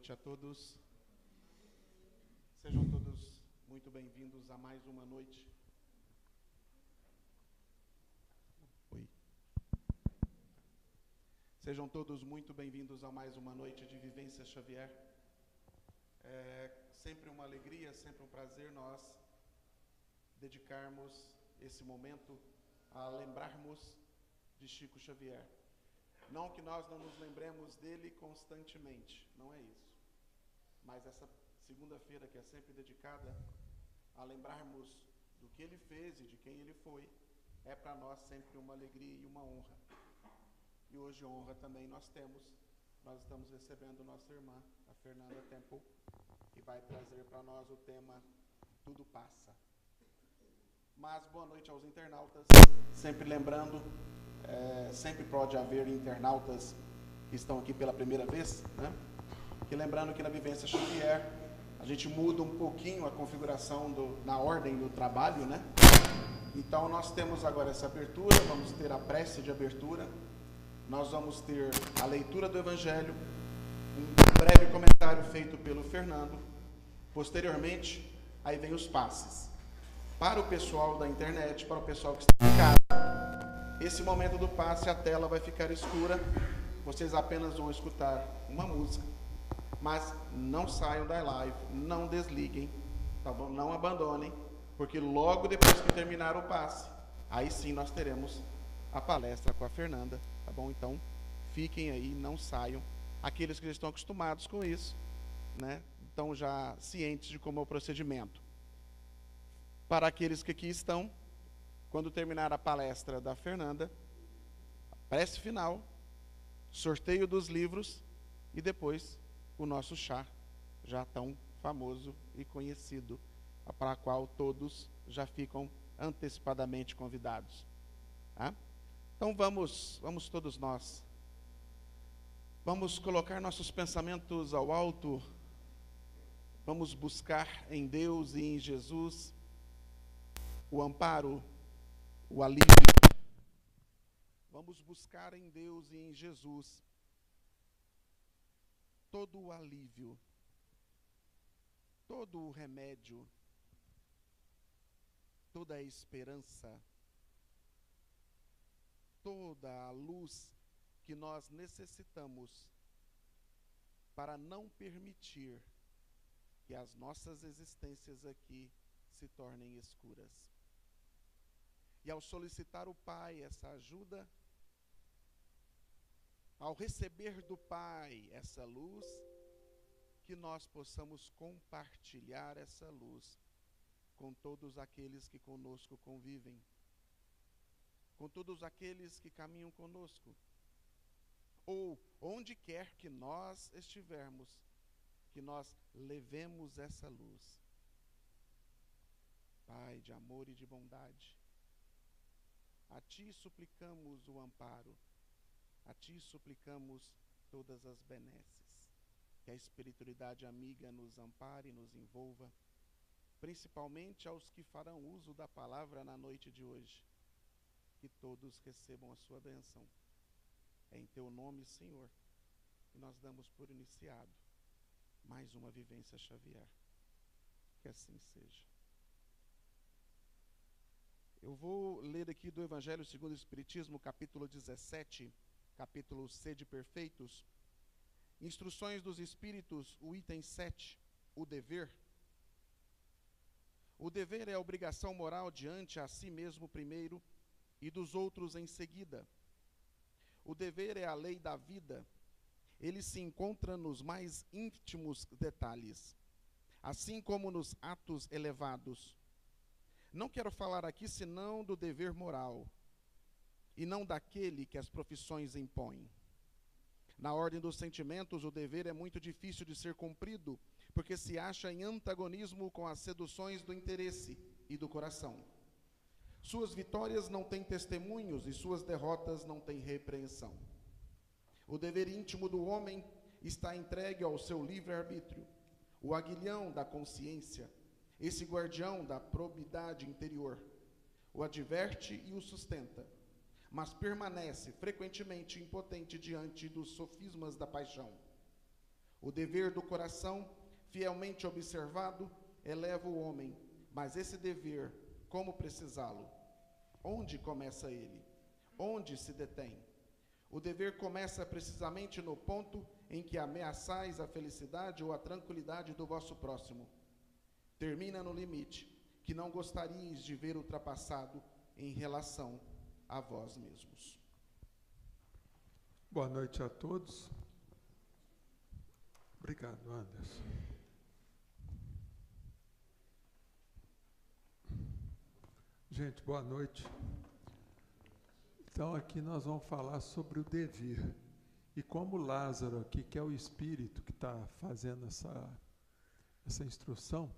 noite a todos. Sejam todos muito bem-vindos a mais uma noite. Oi. Sejam todos muito bem-vindos a mais uma noite de Vivência Xavier. É sempre uma alegria, sempre um prazer nós dedicarmos esse momento a lembrarmos de Chico Xavier. Não que nós não nos lembremos dele constantemente, não é isso. Mas essa segunda-feira, que é sempre dedicada a lembrarmos do que ele fez e de quem ele foi, é para nós sempre uma alegria e uma honra. E hoje honra também nós estamos recebendo nossa irmã, a Fernanda Temple, que vai trazer para nós o tema Tudo Passa. Mas boa noite aos internautas, sempre lembrando, sempre pode haver internautas que estão aqui pela primeira vez, né? Que lembrando que na Vivência Xavier a gente muda um pouquinho a configuração na ordem do trabalho, né? Então nós temos agora essa abertura, vamos ter a prece de abertura, nós vamos ter a leitura do Evangelho, um breve comentário feito pelo Fernando, posteriormente aí vem os passes. Para o pessoal da internet, para o pessoal que está em casa, esse momento do passe, a tela vai ficar escura, vocês apenas vão escutar uma música, mas não saiam da live, não desliguem, tá bom? Não abandonem, porque logo depois que terminar o passe, aí sim nós teremos a palestra com a Fernanda, tá bom? Então, fiquem aí, não saiam. Aqueles que já estão acostumados com isso, né? Estão já cientes de como é o procedimento. Para aqueles que aqui estão, quando terminar a palestra da Fernanda, a prece final, sorteio dos livros e depois o nosso chá, já tão famoso e conhecido, para a qual todos já ficam antecipadamente convidados. Tá? Então vamos todos nós, vamos colocar nossos pensamentos ao alto, vamos buscar em Deus e em Jesus o amparo, o alívio. Vamos buscar em Deus e em Jesus todo o alívio, todo o remédio, toda a esperança, toda a luz que nós necessitamos para não permitir que as nossas existências aqui se tornem escuras. E ao solicitar o Pai essa ajuda, ao receber do Pai essa luz, que nós possamos compartilhar essa luz com todos aqueles que conosco convivem, com todos aqueles que caminham conosco, ou onde quer que nós estivermos, que nós levemos essa luz. Pai de amor e de bondade, a Ti suplicamos o amparo, a Ti suplicamos todas as benesses. Que a espiritualidade amiga nos ampare e nos envolva, principalmente aos que farão uso da palavra na noite de hoje. Que todos recebam a sua bênção. É em Teu nome, Senhor, que nós damos por iniciado mais uma Vivência Xavier. Que assim seja. Eu vou ler aqui do Evangelho segundo o Espiritismo, capítulo 17, capítulo Sede Perfeitos, Instruções dos Espíritos, o item 7, o dever. O dever é a obrigação moral diante a si mesmo primeiro e dos outros em seguida. O dever é a lei da vida. Ele se encontra nos mais íntimos detalhes, assim como nos atos elevados. Não quero falar aqui senão do dever moral, e não daquele que as profissões impõem. Na ordem dos sentimentos, o dever é muito difícil de ser cumprido, porque se acha em antagonismo com as seduções do interesse e do coração. Suas vitórias não têm testemunhos e suas derrotas não têm repreensão. O dever íntimo do homem está entregue ao seu livre-arbítrio, o aguilhão da consciência, esse guardião da probidade interior, o adverte e o sustenta, mas permanece frequentemente impotente diante dos sofismas da paixão. O dever do coração, fielmente observado, eleva o homem, mas esse dever, como precisá-lo? Onde começa ele? Onde se detém? O dever começa precisamente no ponto em que ameaçais a felicidade ou a tranquilidade do vosso próximo. Termina no limite, que não gostaríeis de ver ultrapassado em relação a vós mesmos. Boa noite a todos. Obrigado, Anderson. Gente, boa noite. Então, aqui nós vamos falar sobre o dever. E como Lázaro aqui, que é o espírito que está fazendo essa instrução,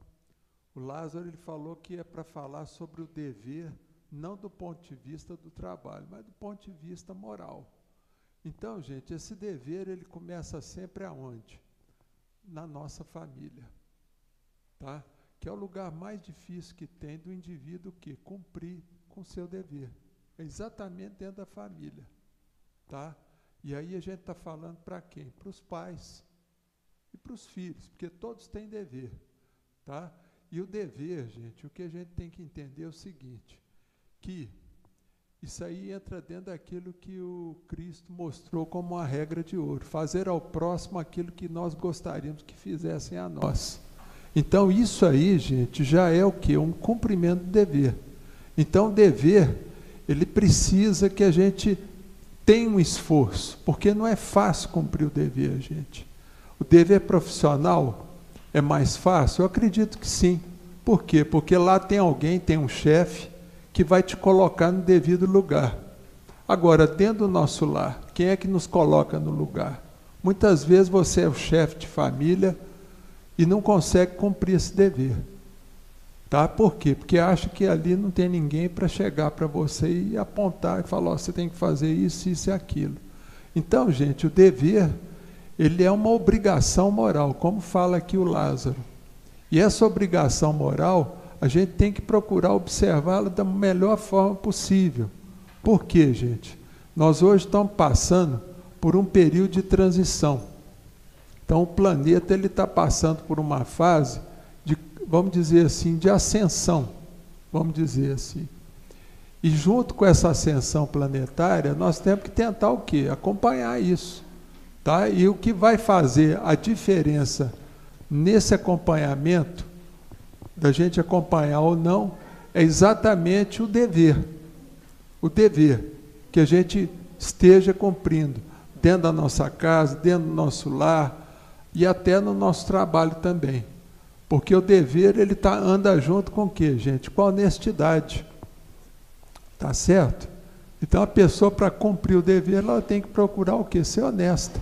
o Lázaro ele falou que é para falar sobre o dever, não do ponto de vista do trabalho, mas do ponto de vista moral. Então, gente, esse dever ele começa sempre aonde? Na nossa família, tá? Que é o lugar mais difícil que tem do indivíduo que cumprir com o seu dever. É exatamente dentro da família, tá? E aí a gente está falando para quem? Para os pais e para os filhos, porque todos têm dever, tá? E o dever, gente, o que a gente tem que entender é o seguinte, que isso aí entra dentro daquilo que o Cristo mostrou como uma regra de ouro, fazer ao próximo aquilo que nós gostaríamos que fizessem a nós. Então isso aí, gente, já é o quê? Um cumprimento do dever. Então o dever, ele precisa que a gente tenha um esforço, porque não é fácil cumprir o dever, gente. O dever profissional é mais fácil? Eu acredito que sim. Por quê? Porque lá tem alguém, tem um chefe, que vai te colocar no devido lugar. Agora, dentro do nosso lar, quem é que nos coloca no lugar? Muitas vezes você é o chefe de família e não consegue cumprir esse dever. Tá? Por quê? Porque acha que ali não tem ninguém para chegar para você e apontar e falar, oh, você tem que fazer isso, isso e aquilo. Então, gente, o dever, ele é uma obrigação moral, como fala aqui o Lázaro. E essa obrigação moral, a gente tem que procurar observá-la da melhor forma possível. Por quê, gente? Nós hoje estamos passando por um período de transição. Então, o planeta está passando por uma fase de, vamos dizer assim, de ascensão, vamos dizer assim. E junto com essa ascensão planetária, nós temos que tentar o quê? Acompanhar isso. Tá? E o que vai fazer a diferença nesse acompanhamento, da gente acompanhar ou não, é exatamente o dever. O dever que a gente esteja cumprindo dentro da nossa casa, dentro do nosso lar e até no nosso trabalho também. Porque o dever, ele anda junto com o quê, gente? Com a honestidade. Tá certo? Então, a pessoa, para cumprir o dever, ela tem que procurar o quê? Ser honesta.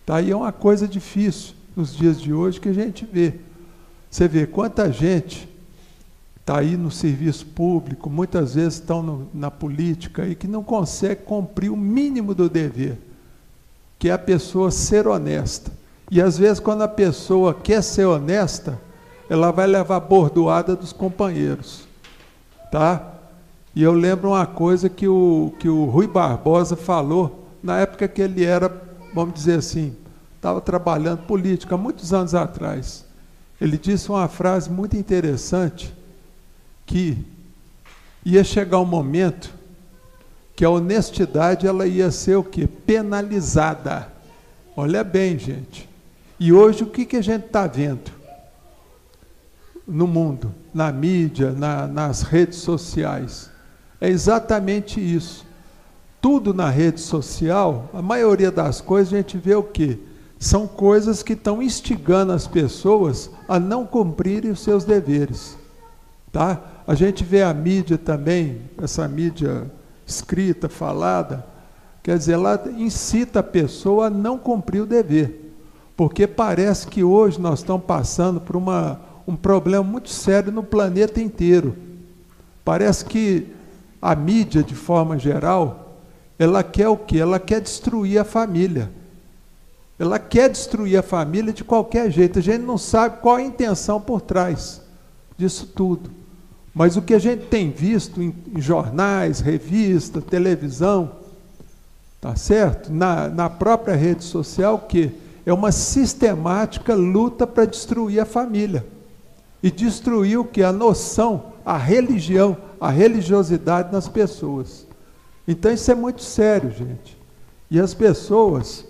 Tá? E é uma coisa difícil nos dias de hoje que a gente vê. Você vê quanta gente está aí no serviço público, muitas vezes estão na política e que não consegue cumprir o mínimo do dever, que é a pessoa ser honesta. E às vezes quando a pessoa quer ser honesta, ela vai levar bordoada dos companheiros. Tá? E eu lembro uma coisa que o Rui Barbosa falou, na época que ele era, vamos dizer assim, estava trabalhando política, há muitos anos atrás. Ele disse uma frase muito interessante, que ia chegar um momento que a honestidade ela ia ser o quê? Penalizada. Olha bem, gente. E hoje o que a gente está vendo no mundo, na mídia, nas redes sociais? É exatamente isso. Tudo na rede social, a maioria das coisas a gente vê o quê? São coisas que estão instigando as pessoas a não cumprirem os seus deveres. Tá? A gente vê a mídia também, essa mídia escrita, falada, quer dizer, ela incita a pessoa a não cumprir o dever. Porque parece que hoje nós estamos passando por um problema muito sério no planeta inteiro. Parece que a mídia, de forma geral, ela quer o quê? Ela quer destruir a família. Ela quer destruir a família de qualquer jeito. A gente não sabe qual a intenção por trás disso tudo. Mas o que a gente tem visto em jornais, revistas, televisão, tá certo? Na própria rede social, o quê? é uma sistemática luta para destruir a família. E destruir o que? A noção, a religião, a religiosidade nas pessoas. Então isso é muito sério, gente. E as pessoas,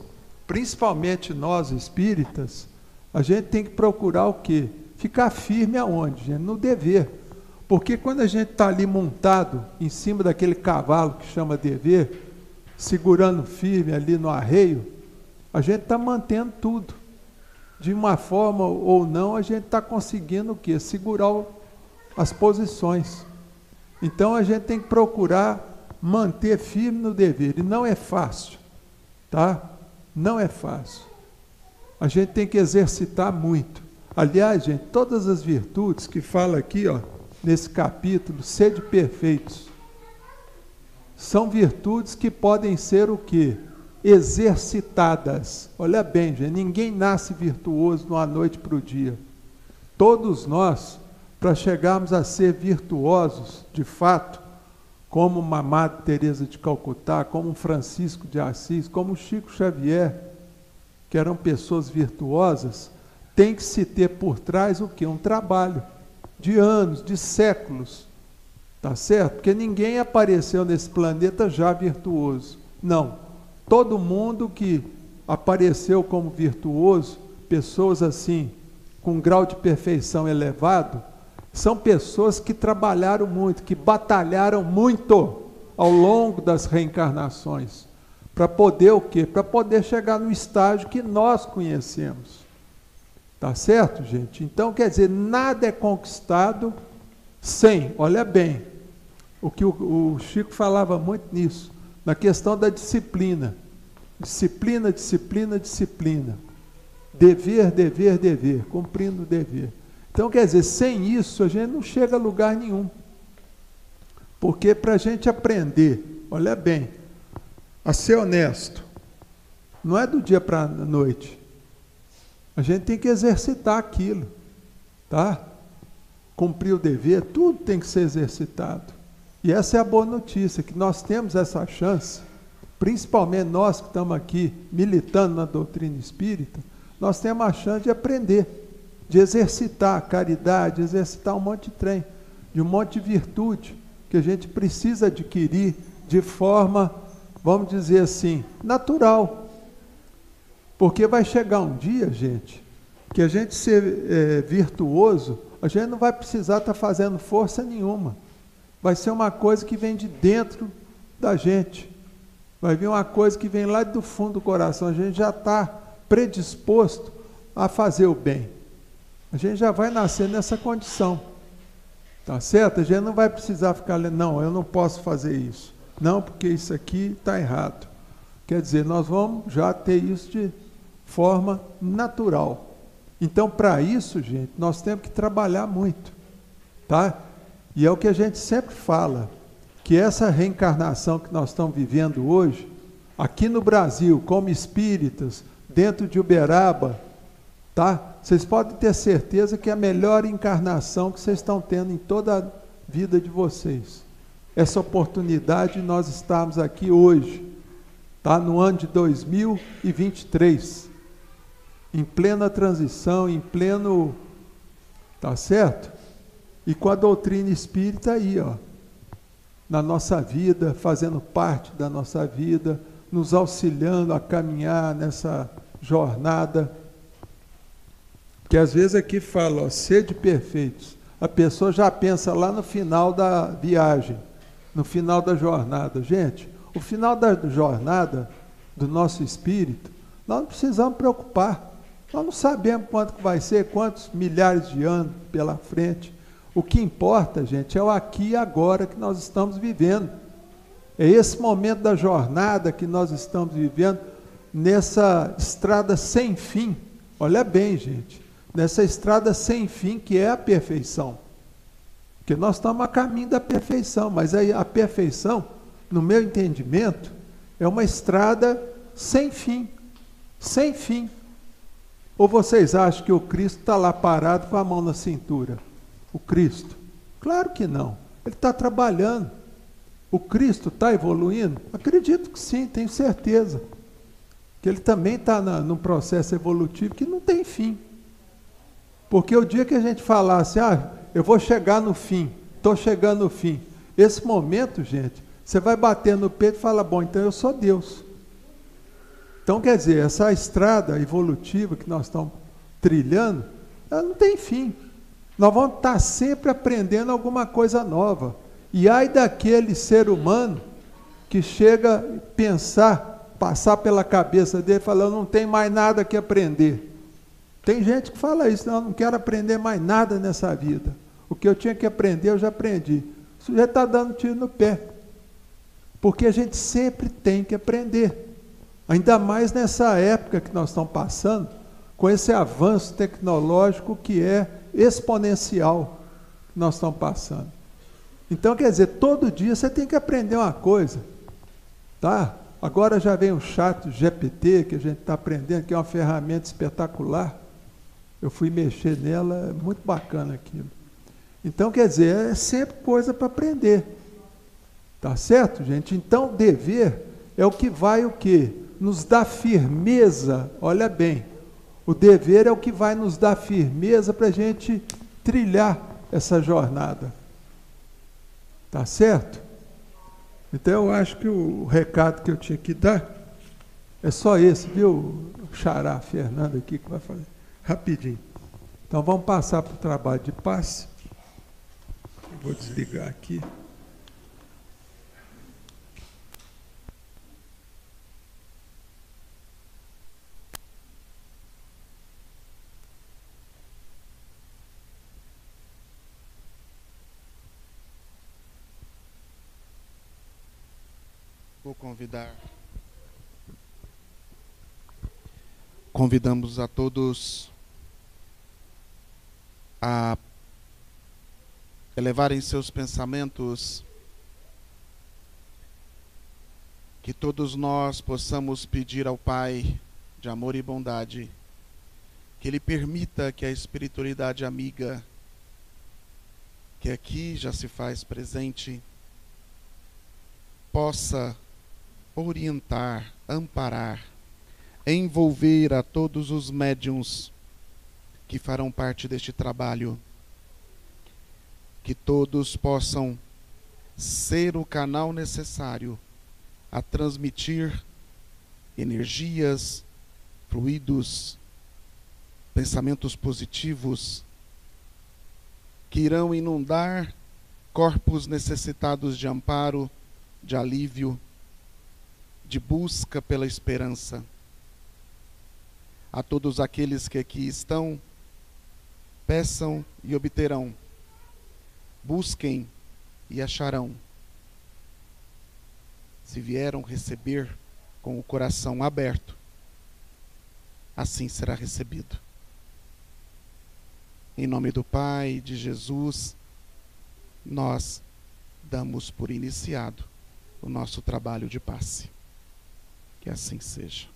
principalmente nós espíritas, a gente tem que procurar o quê? Ficar firme aonde, gente? No dever. Porque quando a gente está ali montado em cima daquele cavalo que chama dever, segurando firme ali no arreio, a gente está mantendo tudo. De uma forma ou não, a gente está conseguindo o quê? Segurar as posições. Então a gente tem que procurar manter firme no dever. E não é fácil, tá? Não é fácil. A gente tem que exercitar muito. Aliás, gente, todas as virtudes que fala aqui, ó, nesse capítulo, sede perfeitos, são virtudes que podem ser o quê? Exercitadas. Olha bem, gente, ninguém nasce virtuoso de uma noite para o dia. Todos nós, para chegarmos a ser virtuosos, de fato, como uma Madre Teresa de Calcutá, como um Francisco de Assis, como Chico Xavier, que eram pessoas virtuosas, tem que se ter por trás o quê? Um trabalho de anos, de séculos, tá certo? Porque ninguém apareceu nesse planeta já virtuoso. Não. Todo mundo que apareceu como virtuoso, pessoas assim, com um grau de perfeição elevado, são pessoas que trabalharam muito, que batalharam muito ao longo das reencarnações, para poder o quê? Para poder chegar no estágio que nós conhecemos. Tá certo, gente? Então, quer dizer, nada é conquistado sem, olha bem, o que o Chico falava muito nisso, na questão da disciplina. Disciplina, disciplina, disciplina. Dever, dever, dever, cumprindo o dever. Então, quer dizer, sem isso a gente não chega a lugar nenhum. Porque para a gente aprender, olha bem, a ser honesto, não é do dia para a noite. A gente tem que exercitar aquilo, tá? Cumprir o dever, tudo tem que ser exercitado. E essa é a boa notícia, que nós temos essa chance, principalmente nós que estamos aqui militando na doutrina espírita, nós temos a chance de aprender, de exercitar a caridade, de exercitar um monte de trem, de um monte de virtude, que a gente precisa adquirir de forma, vamos dizer assim, natural. Porque vai chegar um dia, gente, que a gente ser virtuoso, a gente não vai precisar estar fazendo força nenhuma. Vai ser uma coisa que vem de dentro da gente. Vai vir uma coisa que vem lá do fundo do coração. A gente já está predisposto a fazer o bem. A gente já vai nascer nessa condição. Tá certo? A gente não vai precisar ficar lendo, não, eu não posso fazer isso. Não, porque isso aqui está errado. Quer dizer, nós vamos já ter isso de forma natural. Então, para isso, gente, nós temos que trabalhar muito, tá? E é o que a gente sempre fala, que essa reencarnação que nós estamos vivendo hoje, aqui no Brasil, como espíritas, dentro de Uberaba, tá? Vocês podem ter certeza que é a melhor encarnação que vocês estão tendo em toda a vida de vocês. Essa oportunidade de nós estarmos aqui hoje, tá? No ano de 2023, em plena transição, em pleno, tá certo? E com a doutrina espírita aí, ó, na nossa vida, fazendo parte da nossa vida, nos auxiliando a caminhar nessa jornada, que às vezes aqui fala, ó, sede perfeitos. A pessoa já pensa lá no final da viagem, no final da jornada. Gente, o final da jornada do nosso espírito, nós não precisamos preocupar. Nós não sabemos quanto vai ser, quantos milhares de anos pela frente. O que importa, gente, é o aqui e agora que nós estamos vivendo. É esse momento da jornada que nós estamos vivendo, nessa estrada sem fim. Olha bem, gente, nessa estrada sem fim que é a perfeição. Porque nós estamos a caminho da perfeição, mas aí a perfeição, no meu entendimento, é uma estrada sem fim. Sem fim. Ou vocês acham que o Cristo está lá parado com a mão na cintura? O Cristo? Claro que não. Ele está trabalhando. O Cristo está evoluindo? Acredito que sim, tenho certeza. que ele também está num processo evolutivo que não tem fim. Porque o dia que a gente falasse, eu vou chegar no fim, estou chegando no fim, esse momento, gente, você vai bater no peito e fala, bom, então eu sou Deus. Então, quer dizer, essa estrada evolutiva que nós estamos trilhando, ela não tem fim. Nós vamos estar sempre aprendendo alguma coisa nova. E ai daquele ser humano que chega a pensar, passar pela cabeça dele, falando, não tem mais nada que aprender. Tem gente que fala isso, não quero aprender mais nada nessa vida. O que eu tinha que aprender, eu já aprendi. O sujeito está dando tiro no pé. Porque a gente sempre tem que aprender. Ainda mais nessa época que nós estamos passando, com esse avanço tecnológico que é exponencial que nós estamos passando. Então, quer dizer, todo dia você tem que aprender uma coisa. Tá? Agora já vem o chat GPT, que a gente está aprendendo, que é uma ferramenta espetacular. Eu fui mexer nela, é muito bacana aquilo. Então, quer dizer, é sempre coisa para aprender. Tá certo, gente? Então, dever é o que vai o quê? Nos dar firmeza, olha bem, o dever é o que vai nos dar firmeza para a gente trilhar essa jornada. Tá certo? Então, eu acho que o recado que eu tinha que dar é só esse, viu, Xará, Fernando aqui, que vai fazer rapidinho. Então, vamos passar para o trabalho de passe. Vou desligar aqui. Vou convidamos a todos a elevarem seus pensamentos, que todos nós possamos pedir ao Pai de amor e bondade que Ele permita que a espiritualidade amiga, que aqui já se faz presente, possa orientar, amparar, envolver a todos os médiuns que farão parte deste trabalho, que todos possam ser o canal necessário a transmitir energias, fluidos, pensamentos positivos, que irão inundar corpos necessitados de amparo, de alívio, de busca pela esperança. A todos aqueles que aqui estão, peçam e obterão. Busquem e acharão. Se vieram receber com o coração aberto, assim será recebido. Em nome do Pai, de Jesus, nós damos por iniciado o nosso trabalho de passe. Que assim seja.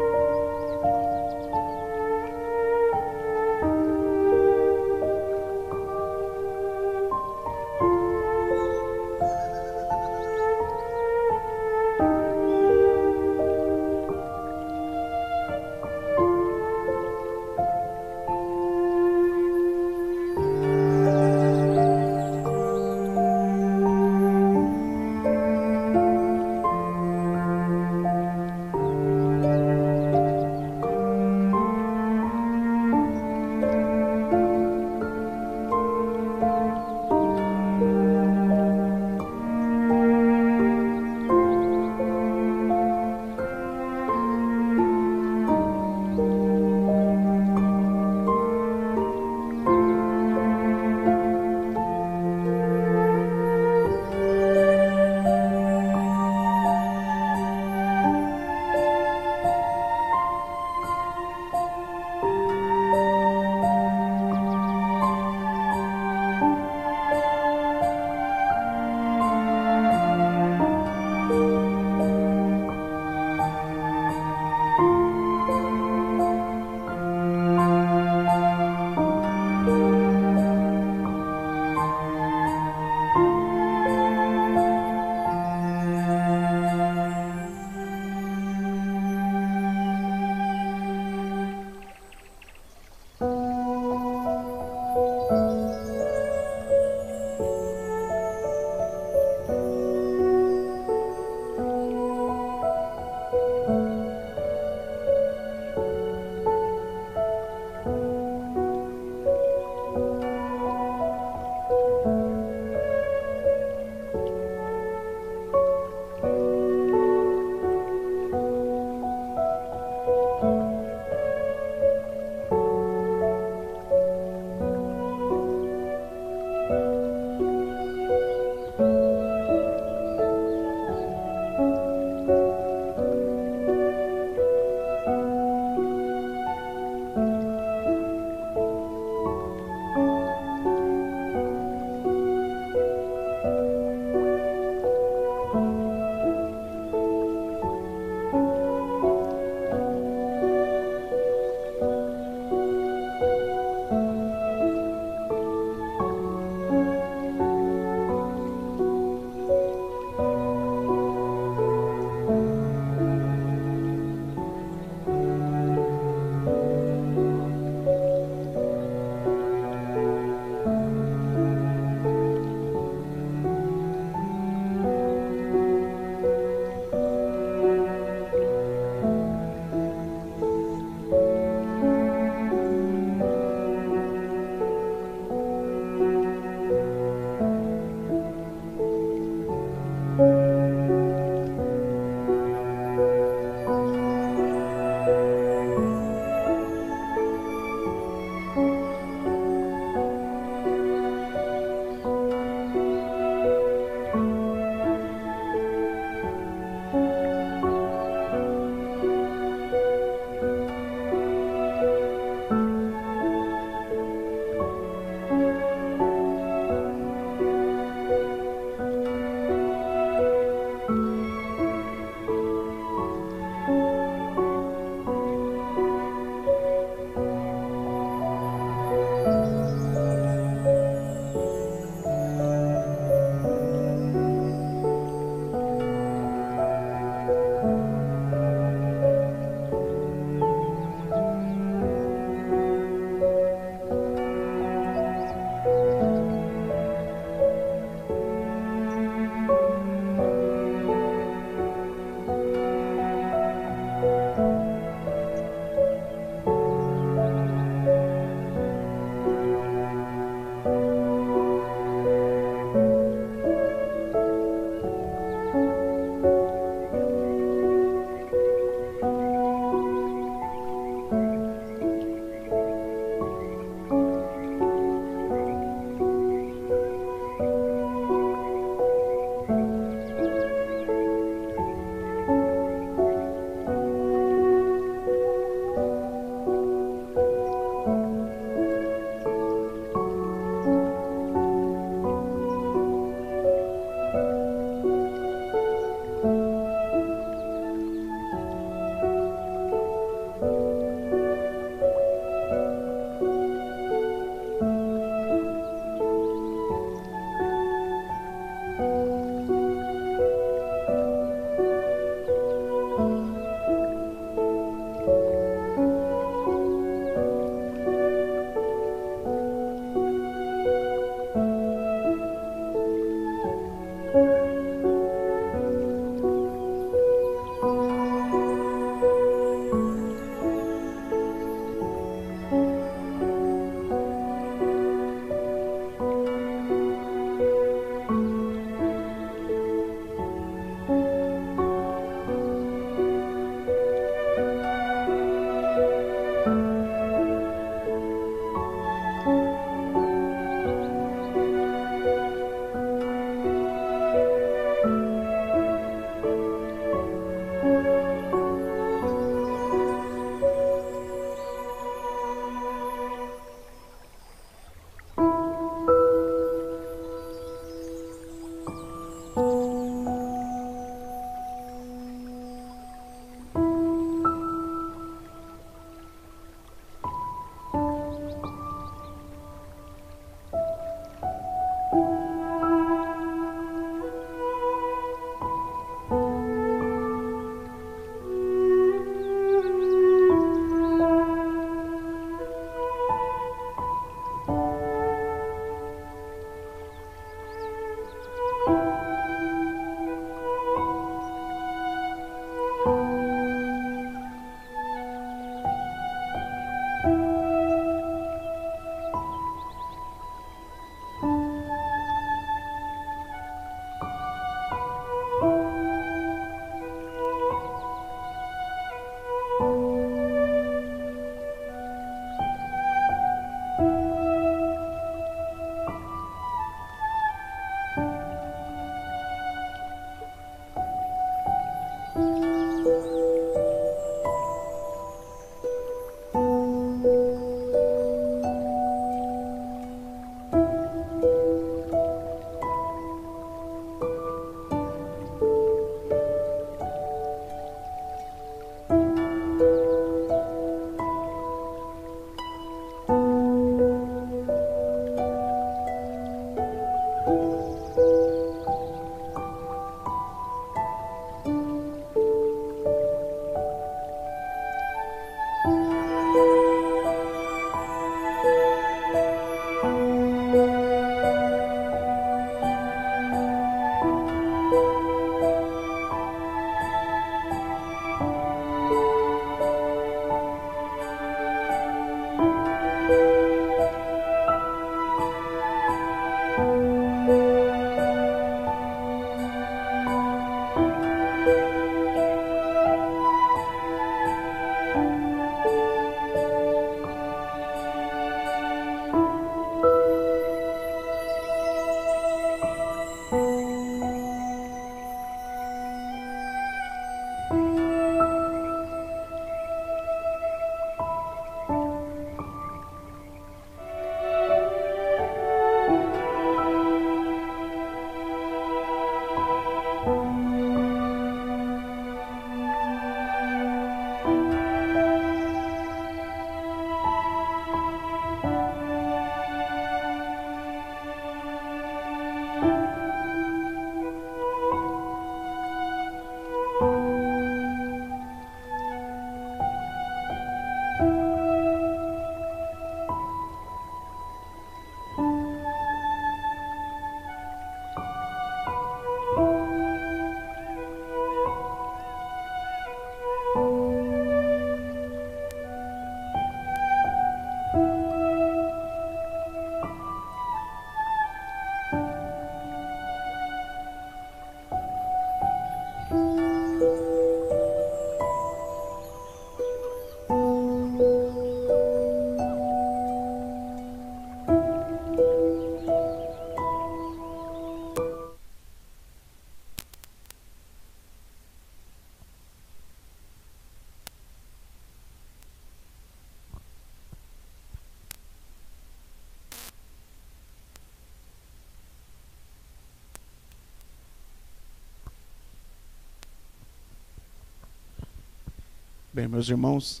Bem, meus irmãos,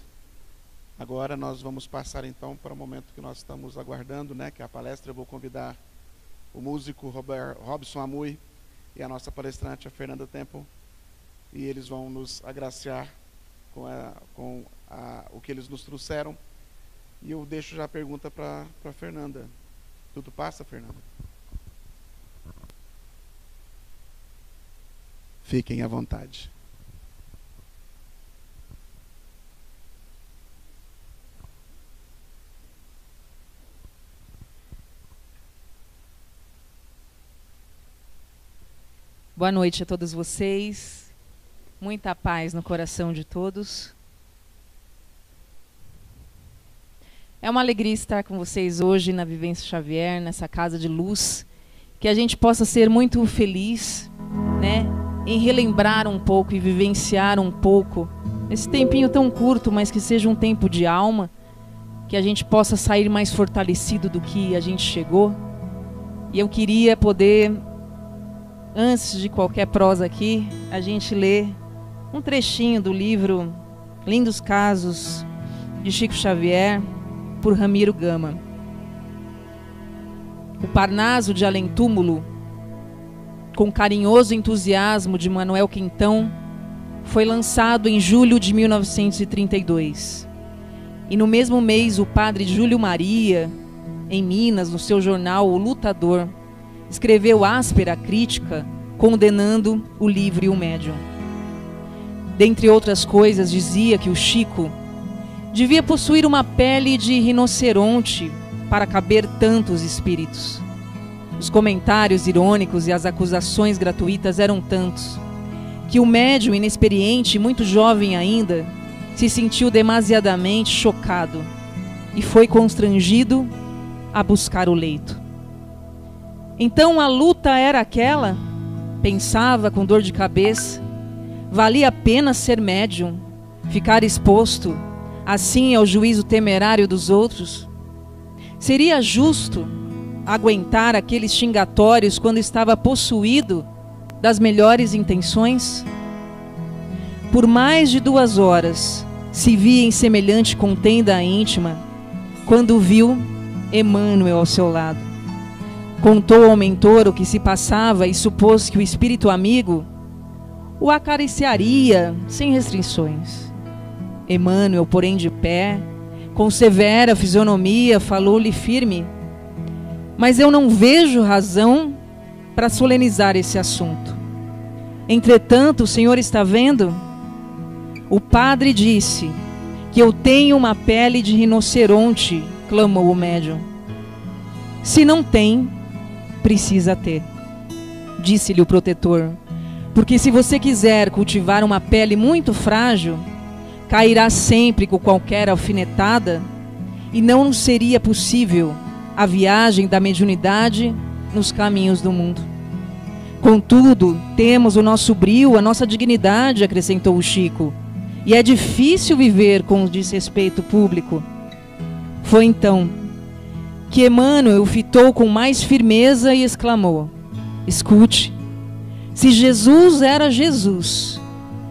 agora nós vamos passar então para o momento que nós estamos aguardando, né, que é a palestra. Eu vou convidar o músico Robson Amui e a nossa palestrante, a Fernanda Temple, e eles vão nos agraciar com o que eles nos trouxeram. E eu deixo já a pergunta para a Fernanda. Tudo passa, Fernanda? Fiquem à vontade. Boa noite a todos vocês, muita paz no coração de todos. É uma alegria estar com vocês hoje na Vivência Xavier, nessa casa de luz, que a gente possa ser muito feliz, né, em relembrar um pouco e vivenciar um pouco, esse tempinho tão curto, mas que seja um tempo de alma, que a gente possa sair mais fortalecido do que a gente chegou. E eu queria poder, antes de qualquer prosa aqui, a gente lê um trechinho do livro Lindos Casos de Chico Xavier, por Ramiro Gama. O Parnaso de Além-Túmulo, com carinhoso entusiasmo de Manuel Quintão, foi lançado em julho de 1932. E no mesmo mês, o padre Júlio Maria, em Minas, no seu jornal O Lutador, escreveu áspera crítica condenando o livro e o médium. Dentre outras coisas, dizia que o Chico devia possuir uma pele de rinoceronte para caber tantos espíritos. Os comentários irônicos e as acusações gratuitas eram tantos que o médium, inexperiente, muito jovem ainda, se sentiu demasiadamente chocado e foi constrangido a buscar o leito. Então a luta era aquela? Pensava com dor de cabeça. Valia a pena ser médium, ficar exposto assim ao juízo temerário dos outros? Seria justo aguentar aqueles xingatórios quando estava possuído das melhores intenções? Por mais de 2 horas se via em semelhante contenda íntima, quando viu Emmanuel ao seu lado. Contou ao mentor o que se passava e supôs que o espírito amigo o acariciaria sem restrições. Emmanuel, porém, de pé, com severa fisionomia, falou-lhe firme: mas eu não vejo razão para solenizar esse assunto. Entretanto, o senhor está vendo? O padre disse que eu tenho uma pele de rinoceronte, clamou o médium. Se não tem, precisa ter, disse-lhe o protetor, porque se você quiser cultivar uma pele muito frágil, cairá sempre com qualquer alfinetada e não seria possível a viagem da mediunidade nos caminhos do mundo. Contudo, temos o nosso brio, a nossa dignidade, acrescentou o Chico, e é difícil viver com o desrespeito público. Foi então que Emmanuel o fitou com mais firmeza e exclamou: escute, se Jesus era Jesus,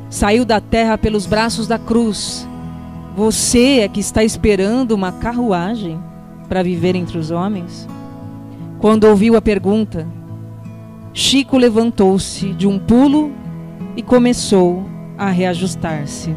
saiu da terra pelos braços da cruz, você é que está esperando uma carruagem para viver entre os homens? Quando ouviu a pergunta, Chico levantou-se de um pulo e começou a reajustar-se.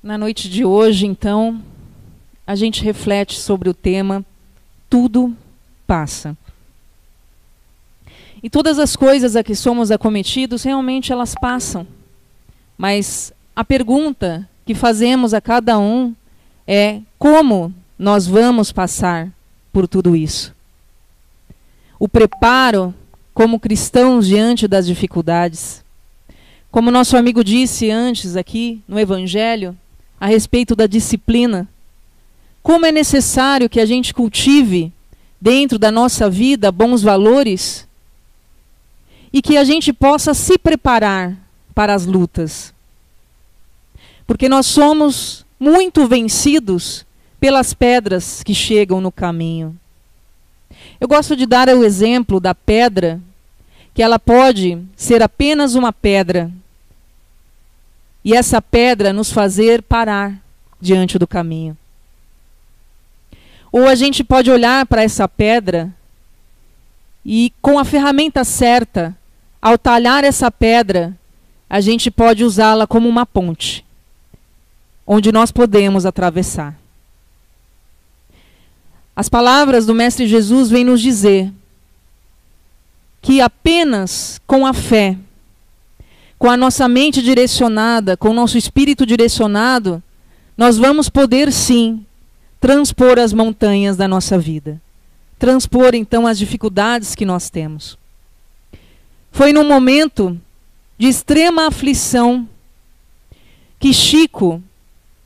Na noite de hoje, então, a gente reflete sobre o tema Tudo Passa. E todas as coisas a que somos acometidos, realmente elas passam. Mas a pergunta que fazemos a cada um é: como nós vamos passar por tudo isso. O preparo como cristãos diante das dificuldades. Como nosso amigo disse antes aqui no Evangelho, a respeito da disciplina, como é necessário que a gente cultive dentro da nossa vida bons valores e que a gente possa se preparar para as lutas. Porque nós somos muito vencidos pelas pedras que chegam no caminho. Eu gosto de dar o exemplo da pedra, que ela pode ser apenas uma pedra, e essa pedra nos fazer parar diante do caminho. Ou a gente pode olhar para essa pedra e, com a ferramenta certa, ao talhar essa pedra, a gente pode usá-la como uma ponte, onde nós podemos atravessar. As palavras do Mestre Jesus vêm nos dizer que apenas com a fé, com a nossa mente direcionada, com o nosso espírito direcionado, nós vamos poder sim transpor as montanhas da nossa vida. Transpor então as dificuldades que nós temos. Foi num momento de extrema aflição que Chico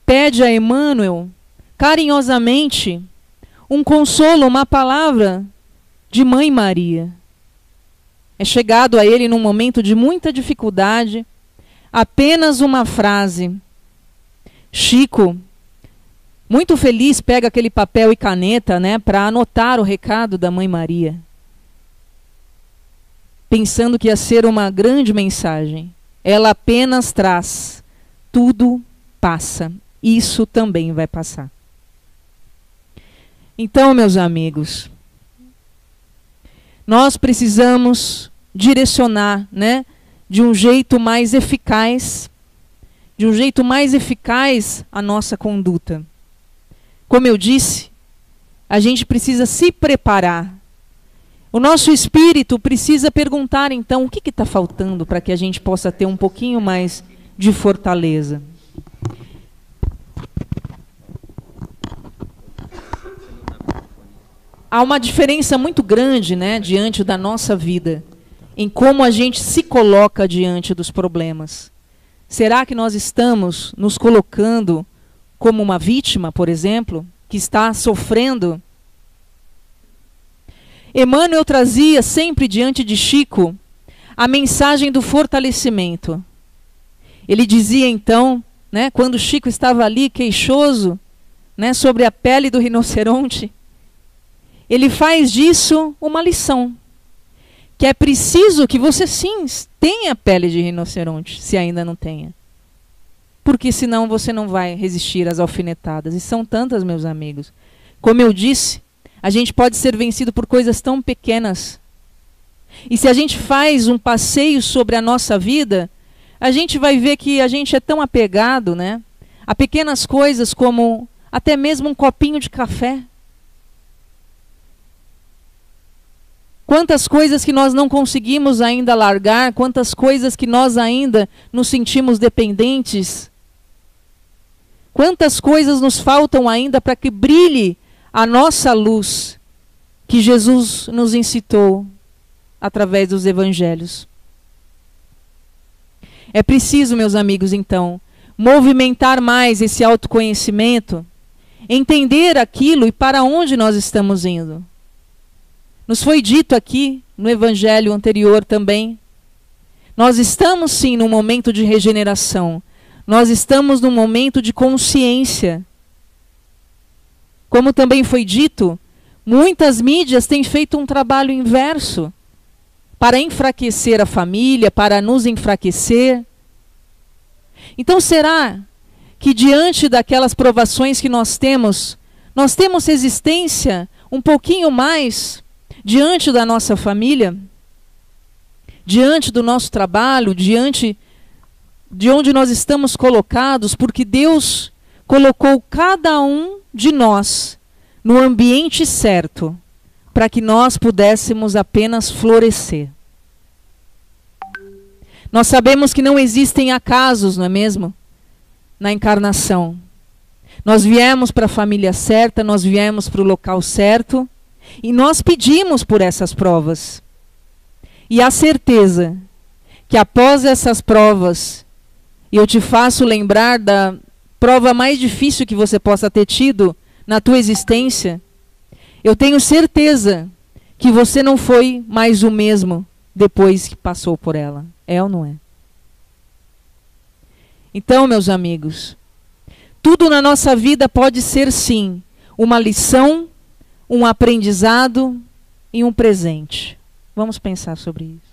pede a Emmanuel, carinhosamente, um consolo, uma palavra de Mãe Maria. É chegado a ele num momento de muita dificuldade, apenas uma frase. Chico, muito feliz, pega aquele papel e caneta, né, para anotar o recado da Mãe Maria, pensando que ia ser uma grande mensagem. Ela apenas traz: tudo passa. Isso também vai passar. Então, meus amigos, nós precisamos direcionar, né, de um jeito mais eficaz, a nossa conduta. Como eu disse, a gente precisa se preparar. O nosso espírito precisa perguntar, então, o que está faltando para que a gente possa ter um pouquinho mais de fortaleza. Há uma diferença muito grande, né, diante da nossa vida, em como a gente se coloca diante dos problemas. Será que nós estamos nos colocando como uma vítima, por exemplo, que está sofrendo? Emmanuel trazia sempre diante de Chico a mensagem do fortalecimento. Ele dizia então, né, quando Chico estava ali queixoso, né, sobre a pele do rinoceronte, ele faz disso uma lição, que é preciso que você sim tenha pele de rinoceronte, se ainda não tenha. Porque senão você não vai resistir às alfinetadas. E são tantas, meus amigos. Como eu disse, a gente pode ser vencido por coisas tão pequenas. E se a gente faz um passeio sobre a nossa vida, a gente vai ver que a gente é tão apegado, né, a pequenas coisas como até mesmo um copinho de café. Quantas coisas que nós não conseguimos ainda largar, quantas coisas que nós ainda nos sentimos dependentes. Quantas coisas nos faltam ainda para que brilhe a nossa luz, que Jesus nos incitou através dos evangelhos. É preciso, meus amigos, então, movimentar mais esse autoconhecimento, entender aquilo e para onde nós estamos indo. Nos foi dito aqui, no evangelho anterior também, nós estamos sim num momento de regeneração, nós estamos num momento de consciência. Como também foi dito, muitas mídias têm feito um trabalho inverso para enfraquecer a família, para nos enfraquecer. Então será que diante daquelas provações que nós temos resistência um pouquinho mais diante da nossa família, diante do nosso trabalho, diante de onde nós estamos colocados, porque Deus colocou cada um de nós no ambiente certo, para que nós pudéssemos apenas florescer. Nós sabemos que não existem acasos, não é mesmo? Na encarnação. Nós viemos para a família certa, nós viemos para o local certo, e nós pedimos por essas provas. E a certeza que após essas provas, e eu te faço lembrar da prova mais difícil que você possa ter tido na tua existência, eu tenho certeza que você não foi mais o mesmo depois que passou por ela. É ou não é? Então, meus amigos, tudo na nossa vida pode ser, sim, uma lição, um aprendizado e um presente. Vamos pensar sobre isso.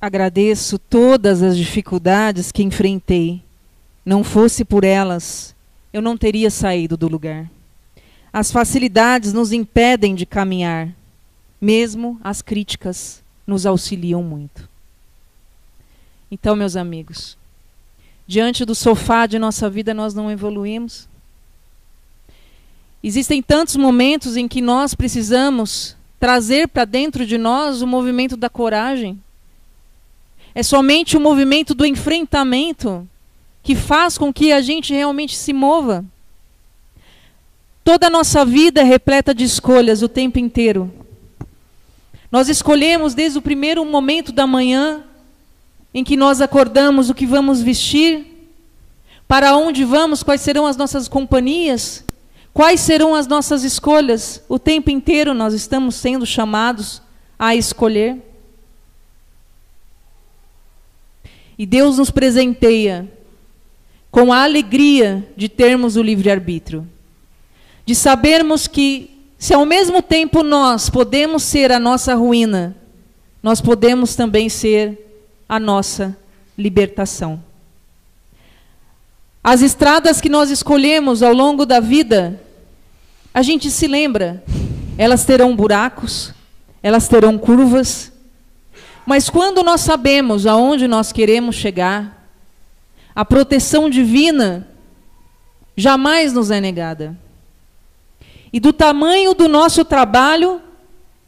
Agradeço todas as dificuldades que enfrentei. Não fosse por elas, eu não teria saído do lugar. As facilidades nos impedem de caminhar. Mesmo as críticas nos auxiliam muito. Então, meus amigos, diante do sofá de nossa vida nós não evoluímos. Existem tantos momentos em que nós precisamos trazer para dentro de nós o movimento da coragem. É somente o movimento do enfrentamento que faz com que a gente realmente se mova. Toda a nossa vida é repleta de escolhas o tempo inteiro. Nós escolhemos desde o primeiro momento da manhã, em que nós acordamos, o que vamos vestir, para onde vamos, quais serão as nossas companhias, quais serão as nossas escolhas. O tempo inteiro nós estamos sendo chamados a escolher. E Deus nos presenteia com a alegria de termos o livre-arbítrio. De sabermos que, se ao mesmo tempo nós podemos ser a nossa ruína, nós podemos também ser a nossa libertação. As estradas que nós escolhemos ao longo da vida, a gente se lembra, elas terão buracos, elas terão curvas, mas quando nós sabemos aonde nós queremos chegar, a proteção divina jamais nos é negada. E do tamanho do nosso trabalho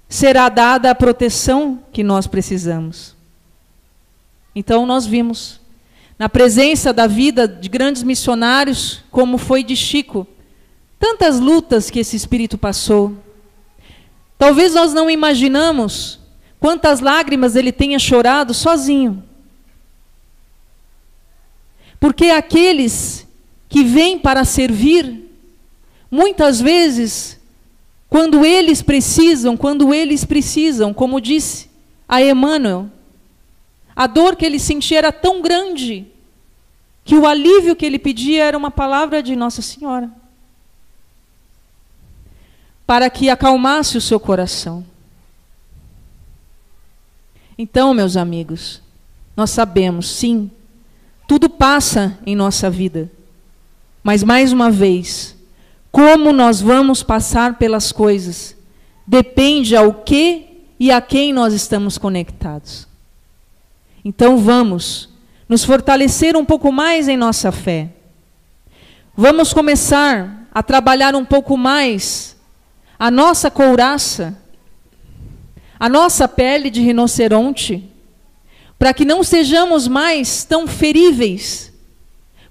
será dada a proteção que nós precisamos. Então nós vimos, na presença da vida de grandes missionários, como foi de Chico, tantas lutas que esse espírito passou. Talvez nós não imaginamos quantas lágrimas ele tenha chorado sozinho. Porque aqueles que vêm para servir, muitas vezes, quando eles precisam, como disse a Emmanuel, a dor que ele sentia era tão grande, que o alívio que ele pedia era uma palavra de Nossa Senhora, para que acalmasse o seu coração. Então, meus amigos, nós sabemos, sim, tudo passa em nossa vida. Mas, mais uma vez, como nós vamos passar pelas coisas depende ao que e a quem nós estamos conectados. Então vamos nos fortalecer um pouco mais em nossa fé. Vamos começar a trabalhar um pouco mais a nossa couraça, a nossa pele de rinoceronte, para que não sejamos mais tão feríveis.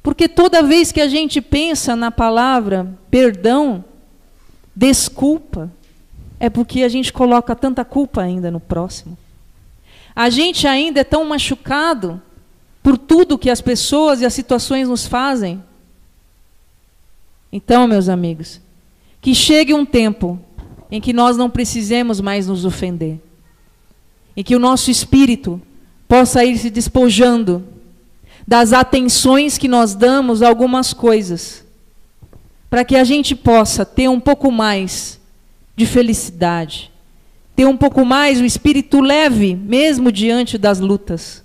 Porque toda vez que a gente pensa na palavra perdão, desculpa, é porque a gente coloca tanta culpa ainda no próximo. A gente ainda é tão machucado por tudo que as pessoas e as situações nos fazem. Então, meus amigos, que chegue um tempo em que nós não precisemos mais nos ofender, em que o nosso espírito possa ir se despojando das atenções que nós damos a algumas coisas, para que a gente possa ter um pouco mais de felicidade, ter um pouco mais o espírito leve, mesmo diante das lutas.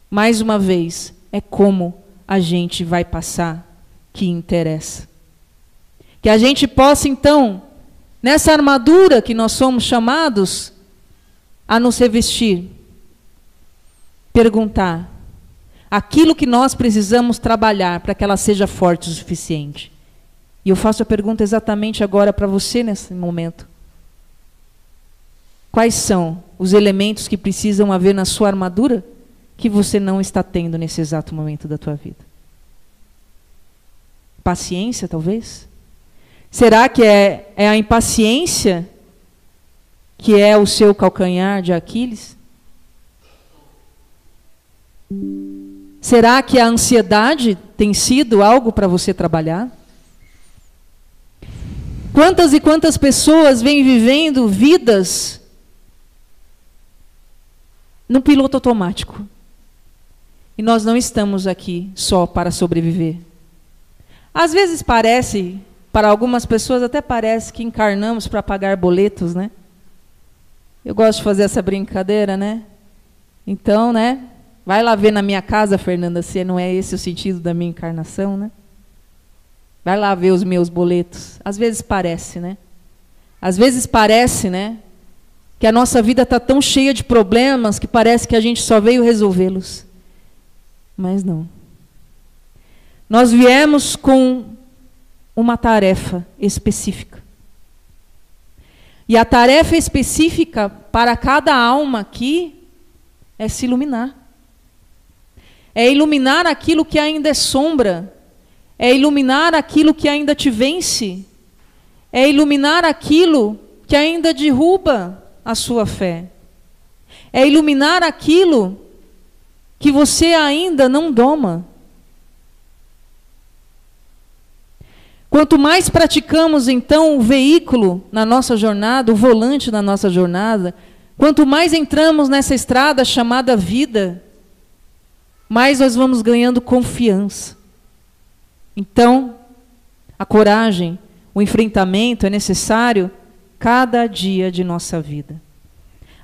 Mais uma vez, é como a gente vai passar que interessa. Que a gente possa, então, nessa armadura que nós somos chamados a nos revestir, perguntar aquilo que nós precisamos trabalhar para que ela seja forte o suficiente. E eu faço a pergunta exatamente agora para você nesse momento. Quais são os elementos que precisam haver na sua armadura que você não está tendo nesse exato momento da tua vida? Paciência, talvez? Será que é a impaciência que é o seu calcanhar de Aquiles? Será que a ansiedade tem sido algo para você trabalhar? Quantas e quantas pessoas vêm vivendo vidas no piloto automático? E nós não estamos aqui só para sobreviver. Às vezes parece, para algumas pessoas até parece que encarnamos para pagar boletos, né? Eu gosto de fazer essa brincadeira, né? Então, né? Vai lá ver na minha casa, Fernanda, se não é esse o sentido da minha encarnação, né? Vai lá ver os meus boletos. Às vezes parece, né? Às vezes parece, né? Que a nossa vida está tão cheia de problemas que parece que a gente só veio resolvê-los. Mas não. Nós viemos com uma tarefa específica. E a tarefa específica para cada alma aqui é se iluminar. É iluminar aquilo que ainda é sombra. É iluminar aquilo que ainda te vence. É iluminar aquilo que ainda derruba a sua fé. É iluminar aquilo que você ainda não doma. Quanto mais praticamos, então, o veículo na nossa jornada, o volante na nossa jornada, quanto mais entramos nessa estrada chamada vida, mais nós vamos ganhando confiança. Então, a coragem, o enfrentamento é necessário cada dia de nossa vida.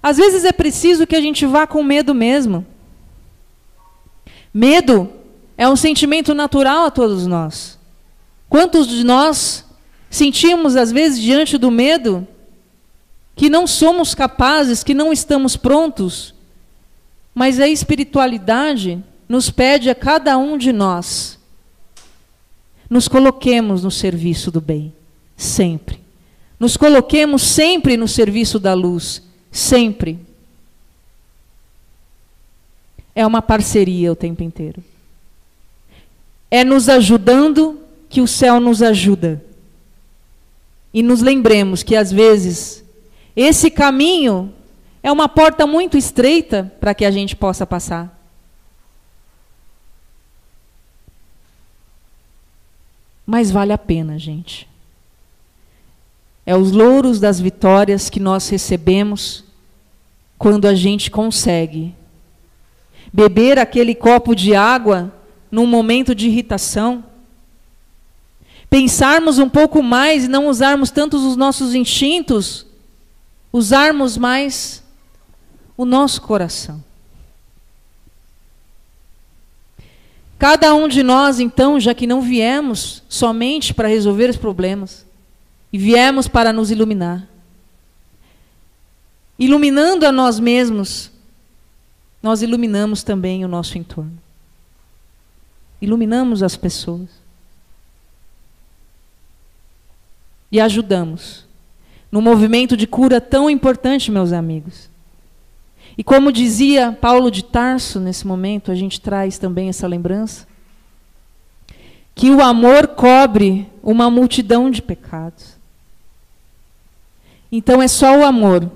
Às vezes é preciso que a gente vá com medo mesmo. Medo é um sentimento natural a todos nós. Quantos de nós sentimos, às vezes, diante do medo, que não somos capazes, que não estamos prontos, mas a espiritualidade nos pede a cada um de nós, nos coloquemos no serviço do bem, sempre. Nos coloquemos sempre no serviço da luz, sempre. É uma parceria o tempo inteiro. É nos ajudando que o céu nos ajuda. E nos lembremos que, às vezes, esse caminho é uma porta muito estreita para que a gente possa passar. Mas vale a pena, gente. É os louros das vitórias que nós recebemos quando a gente consegue beber aquele copo de água num momento de irritação, pensarmos um pouco mais e não usarmos tanto os nossos instintos, usarmos mais o nosso coração. Cada um de nós, então, já que não viemos somente para resolver os problemas, e viemos para nos iluminar, iluminando a nós mesmos, nós iluminamos também o nosso entorno. Iluminamos as pessoas. E ajudamos no movimento de cura tão importante, meus amigos. E como dizia Paulo de Tarso, nesse momento, a gente traz também essa lembrança, que o amor cobre uma multidão de pecados. Então é só o amor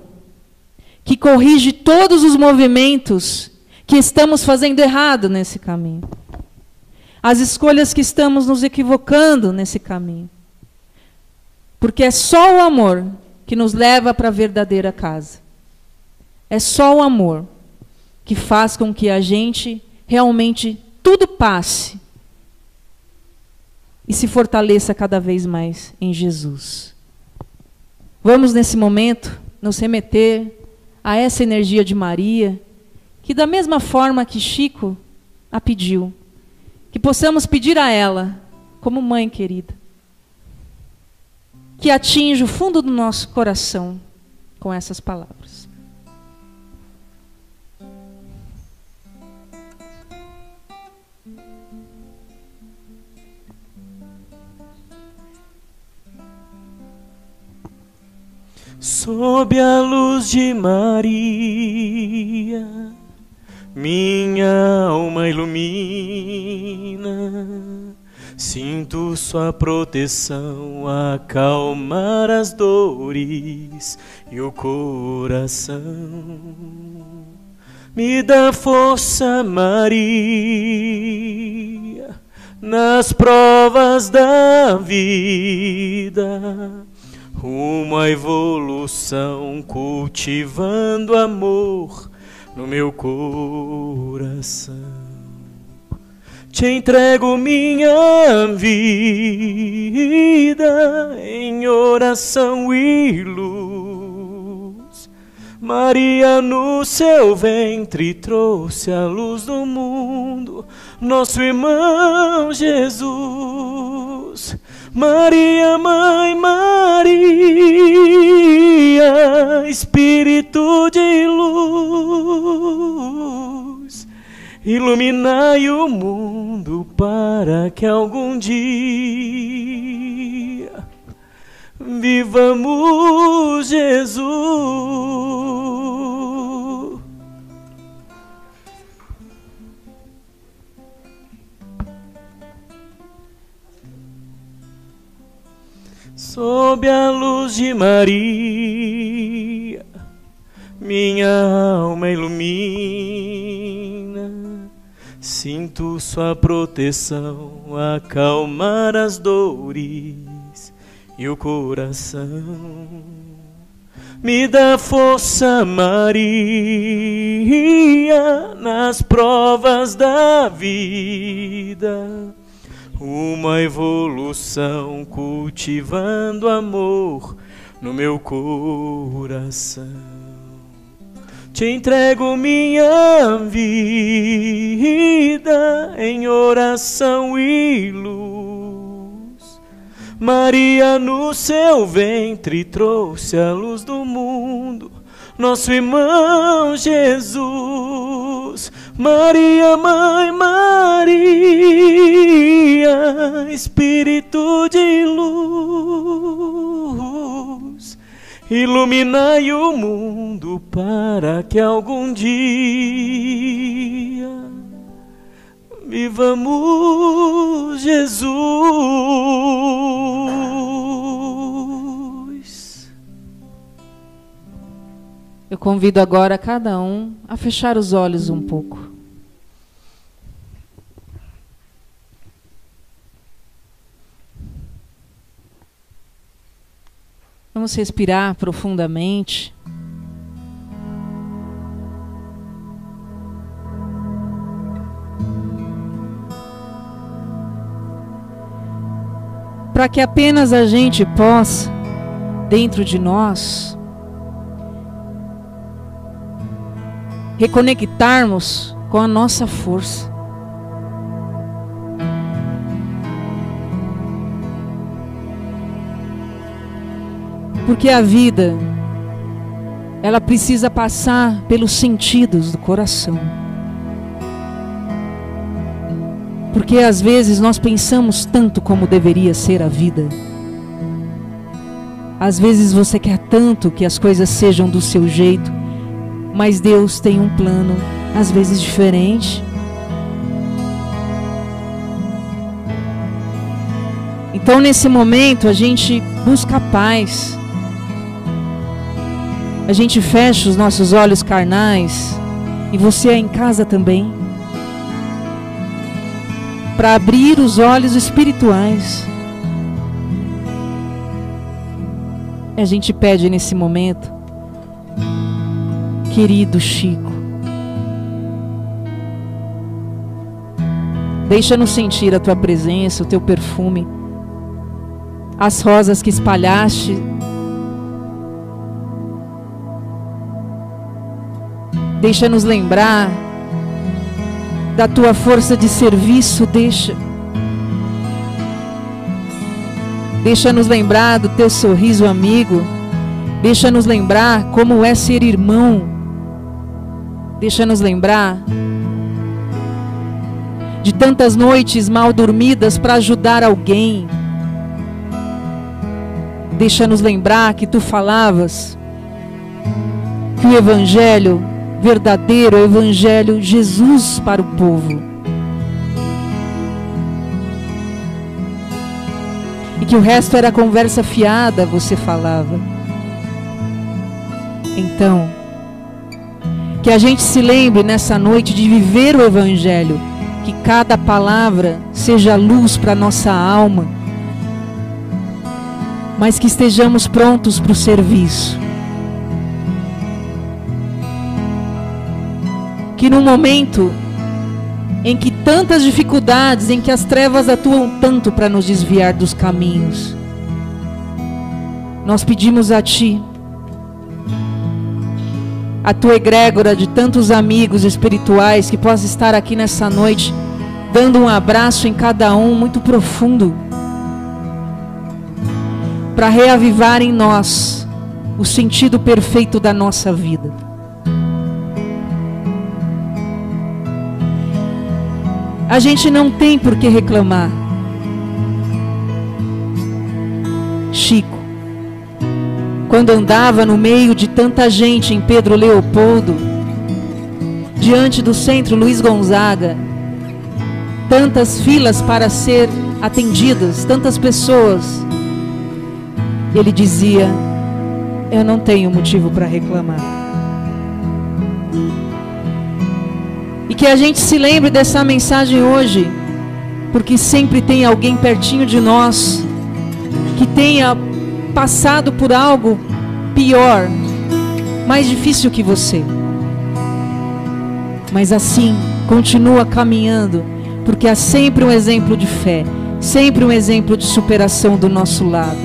que corrige todos os movimentos que estamos fazendo errado nesse caminho. As escolhas que estamos nos equivocando nesse caminho. Porque é só o amor que nos leva para a verdadeira casa. É só o amor que faz com que a gente realmente tudo passe e se fortaleça cada vez mais em Jesus. Vamos, nesse momento, nos remeter a essa energia de Maria, que da mesma forma que Chico a pediu, que possamos pedir a ela, como mãe querida, que atinja o fundo do nosso coração com essas palavras. Sob a luz de Maria, minha alma ilumina. Sinto sua proteção acalmar as dores e o coração. Me dá força, Maria, nas provas da vida, rumo à evolução, cultivando amor no meu coração. Te entrego minha vida em oração e luz. Maria no seu ventre trouxe a luz do mundo, nosso irmão Jesus. Maria, Mãe Maria, Espírito de luz, iluminai o mundo para que algum dia vivamos Jesus. Sob a luz de Maria, minha alma ilumina. Sinto sua proteção acalmar as dores e o coração. Me dá força, Maria, nas provas da vida, uma evolução, cultivando amor no meu coração. Te entrego minha vida em oração e luz. Maria no seu ventre trouxe a luz do mundo, nosso irmão Jesus. Maria, Mãe Maria, Espírito de luz, iluminai o mundo para que algum dia vivamos Jesus. Eu convido agora cada um a fechar os olhos um pouco. Vamos respirar profundamente. Para que apenas a gente possa, dentro de nós, reconectarmos com a nossa força. Porque a vida, ela precisa passar pelos sentidos do coração. Porque às vezes nós pensamos tanto como deveria ser a vida. Às vezes você quer tanto que as coisas sejam do seu jeito, mas Deus tem um plano, às vezes diferente. Então nesse momento a gente busca paz. A gente fecha os nossos olhos carnais, e você é em casa também, para abrir os olhos espirituais. A gente pede nesse momento, querido Chico, deixa-nos sentir a tua presença, o teu perfume, as rosas que espalhaste. Deixa-nos lembrar da tua força de serviço, deixa-nos lembrar do teu sorriso amigo, deixa-nos lembrar como é ser irmão, deixa-nos lembrar de tantas noites mal dormidas para ajudar alguém, deixa-nos lembrar que tu falavas que o Evangelho verdadeiro, o Evangelho Jesus para o povo. E que o resto era conversa fiada, você falava. Então, que a gente se lembre nessa noite de viver o Evangelho, que cada palavra seja luz para nossa alma, mas que estejamos prontos para o serviço. Que no momento em que tantas dificuldades, em que as trevas atuam tanto para nos desviar dos caminhos, nós pedimos a Ti, a Tua egrégora de tantos amigos espirituais que possa estar aqui nessa noite, dando um abraço em cada um muito profundo, para reavivar em nós o sentido perfeito da nossa vida. A gente não tem por que reclamar. Chico, quando andava no meio de tanta gente em Pedro Leopoldo, diante do Centro Luiz Gonzaga, tantas filas para ser atendidas, tantas pessoas, ele dizia: eu não tenho motivo para reclamar. E que a gente se lembre dessa mensagem hoje, porque sempre tem alguém pertinho de nós que tenha passado por algo pior, mais difícil que você, mas assim continua caminhando, porque há sempre um exemplo de fé, sempre um exemplo de superação do nosso lado.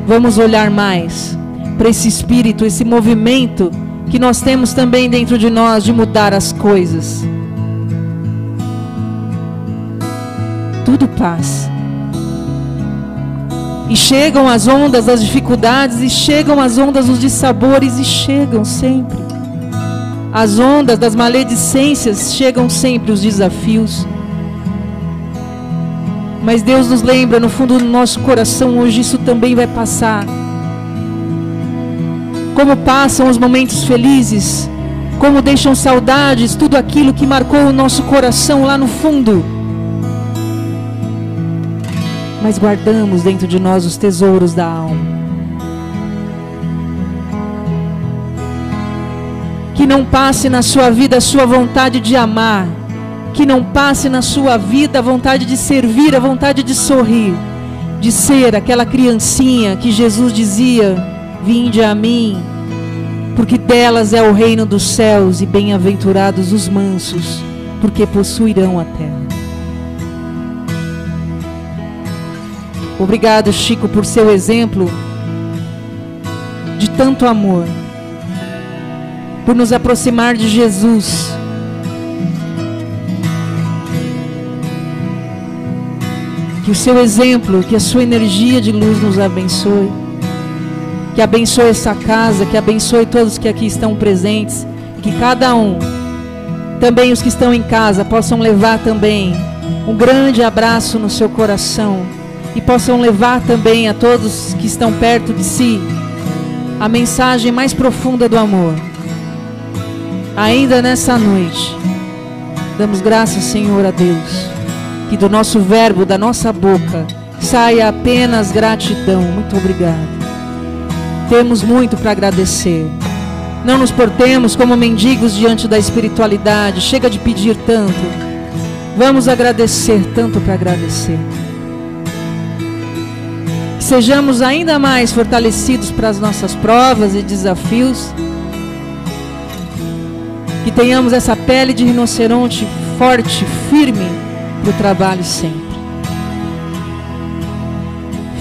Vamos olhar mais para esse espírito, esse movimento que nós temos também dentro de nós de mudar as coisas. Tudo passa. E chegam as ondas das dificuldades, e chegam as ondas dos dissabores, e chegam sempre. As ondas das maledicências, chegam sempre os desafios. Mas Deus nos lembra no fundo do nosso coração, hoje isso também vai passar. Como passam os momentos felizes, como deixam saudades, tudo aquilo que marcou o nosso coração lá no fundo. Mas guardamos dentro de nós os tesouros da alma. Que não passe na sua vida a sua vontade de amar. Que não passe na sua vida a vontade de servir, a vontade de sorrir. De ser aquela criancinha que Jesus dizia: vinde a mim, porque delas é o reino dos céus, e bem-aventurados os mansos, porque possuirão a terra. Obrigado, Chico, por seu exemplo de tanto amor, por nos aproximar de Jesus. Que o seu exemplo, que a sua energia de luz nos abençoe. que abençoe essa casa, que abençoe todos que aqui estão presentes, que cada um, também os que estão em casa, possam levar também um grande abraço no seu coração e possam levar também a todos que estão perto de si a mensagem mais profunda do amor. Ainda nessa noite, damos graças, Senhor, a Deus, que do nosso verbo, da nossa boca, saia apenas gratidão. Muito obrigado. Temos muito para agradecer. Não nos portemos como mendigos diante da espiritualidade. Chega de pedir tanto. Vamos agradecer, tanto para agradecer. Que sejamos ainda mais fortalecidos para as nossas provas e desafios. Que tenhamos essa pele de rinoceronte forte, firme para o trabalho sempre.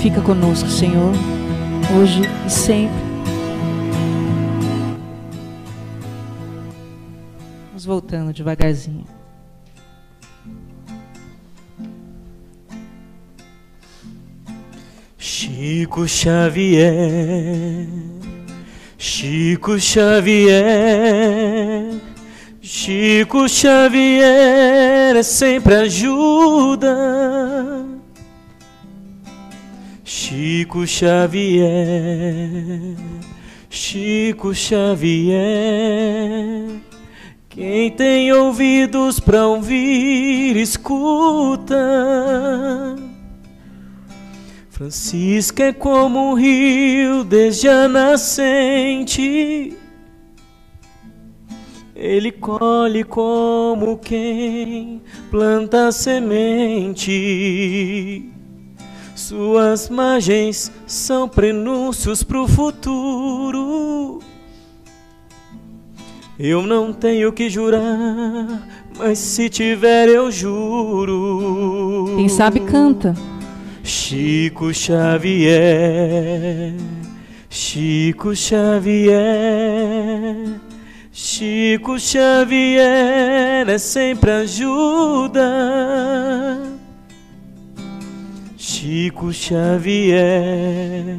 Fica conosco, Senhor, hoje e sempre. Vamos voltando devagarzinho. Chico Xavier, Chico Xavier, Chico Xavier é sempre ajuda. Chico Xavier, Chico Xavier, quem tem ouvidos para ouvir, escuta. Francisco é como um rio desde a nascente, ele colhe como quem planta semente. Suas margens são prenúncios pro futuro. Eu não tenho que jurar, mas se tiver eu juro. Quem sabe canta. Chico Xavier, Chico Xavier, Chico Xavier é sempre ajuda. Chico Xavier,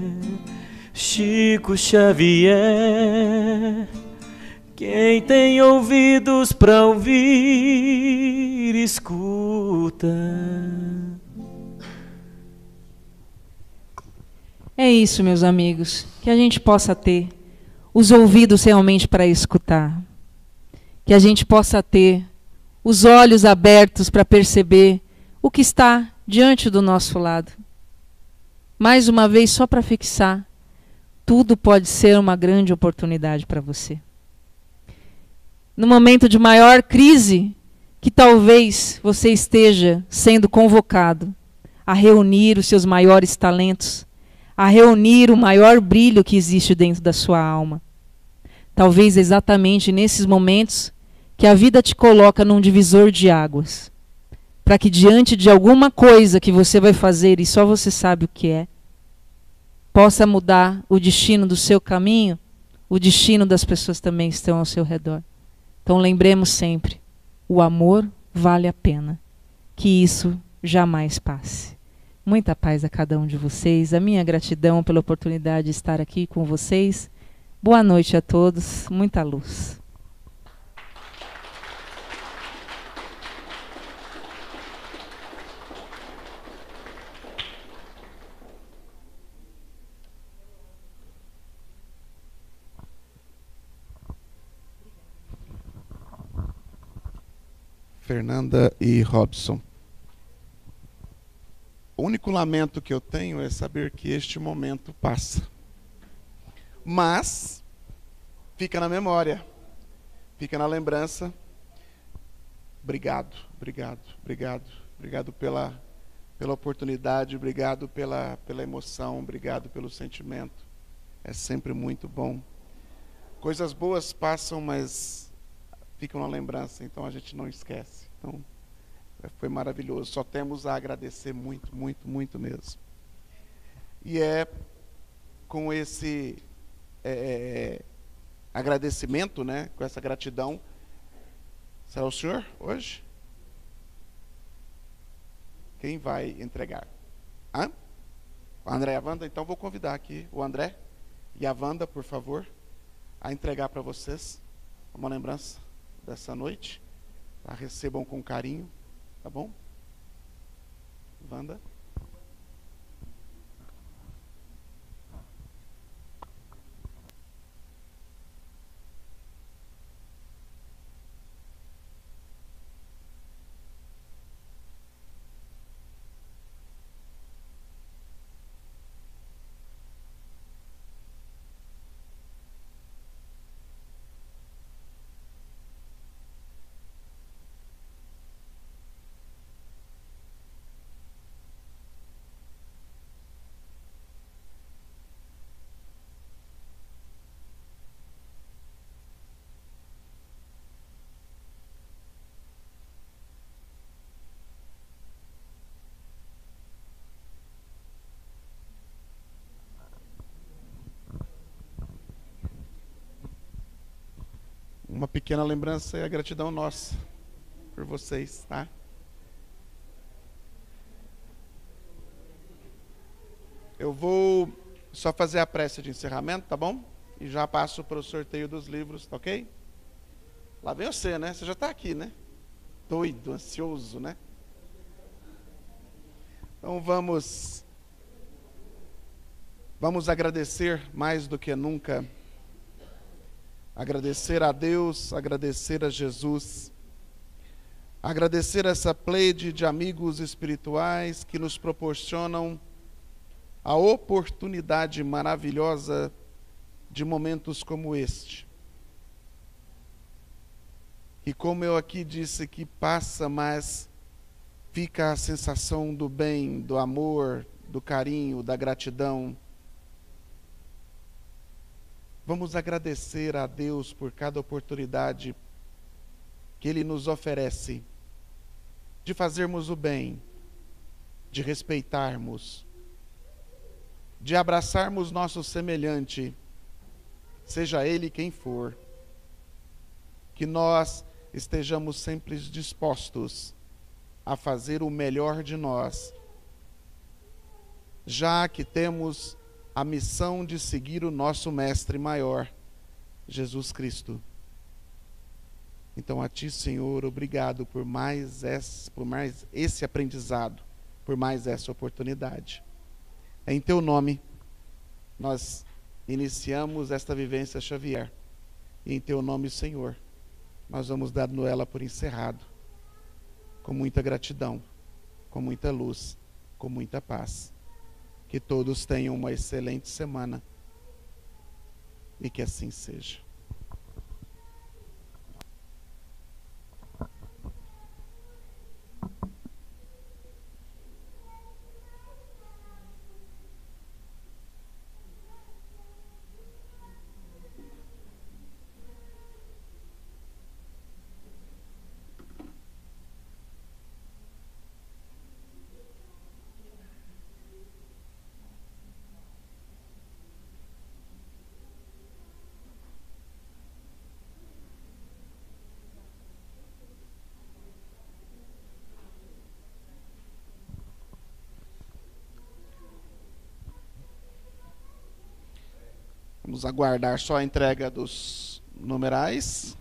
Chico Xavier, quem tem ouvidos para ouvir, escuta. É isso, meus amigos, que a gente possa ter os ouvidos realmente para escutar, que a gente possa ter os olhos abertos para perceber o que está diante do nosso lado. Mais uma vez, só para fixar, tudo pode ser uma grande oportunidade para você. No momento de maior crise, que talvez você esteja sendo convocado a reunir os seus maiores talentos, a reunir o maior brilho que existe dentro da sua alma. Talvez exatamente nesses momentos que a vida te coloca num divisor de águas, para que diante de alguma coisa que você vai fazer e só você sabe o que é, possa mudar o destino do seu caminho, o destino das pessoas também que estão ao seu redor. Então lembremos sempre, o amor vale a pena, que isso jamais passe. Muita paz a cada um de vocês, a minha gratidão pela oportunidade de estar aqui com vocês. Boa noite a todos, muita luz. Fernanda e Robson. O único lamento que eu tenho é saber que este momento passa. Mas fica na memória, fica na lembrança. Obrigado, obrigado, obrigado. Obrigado pela oportunidade, obrigado pela emoção, obrigado pelo sentimento. É sempre muito bom. Coisas boas passam, mas ficam na lembrança, então a gente não esquece. Então, foi maravilhoso. Só temos a agradecer muito, muito, muito mesmo. E é com esse agradecimento, né, com essa gratidão. Será o senhor hoje? Quem vai entregar? Hã? O André e a Wanda? Então vou convidar aqui o André e a Wanda, por favor, a entregar para vocês uma lembrança dessa noite. Tá? Recebam com carinho, tá bom? Wanda. Uma pequena lembrança e a gratidão nossa por vocês, tá? Eu vou só fazer a prece de encerramento, tá bom? E já passo para o sorteio dos livros, tá ok? Lá vem você, né? Você já está aqui, né? Doido, ansioso, né? Então vamos agradecer mais do que nunca. Agradecer a Deus, agradecer a Jesus, agradecer essa pleide de amigos espirituais que nos proporcionam a oportunidade maravilhosa de momentos como este. E como eu aqui disse que passa, mas fica a sensação do bem, do amor, do carinho, da gratidão. Vamos agradecer a Deus por cada oportunidade que Ele nos oferece de fazermos o bem, de respeitarmos, de abraçarmos nosso semelhante, seja ele quem for. Que nós estejamos sempre dispostos a fazer o melhor de nós, já que temos a missão de seguir o nosso Mestre maior, Jesus Cristo. Então a Ti, Senhor, obrigado por mais esse aprendizado, por mais essa oportunidade. É em Teu nome nós iniciamos esta vivência Xavier. E em Teu nome, Senhor, nós vamos dando ela por encerrado, com muita gratidão, com muita luz, com muita paz. Que todos tenham uma excelente semana e que assim seja. Vamos aguardar só a entrega dos numerais.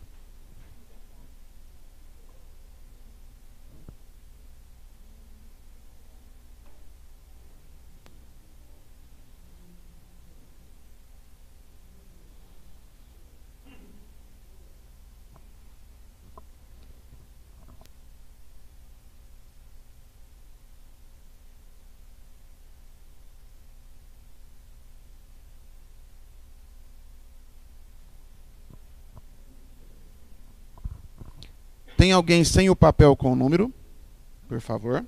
Tem alguém sem o papel com o número? Por favor.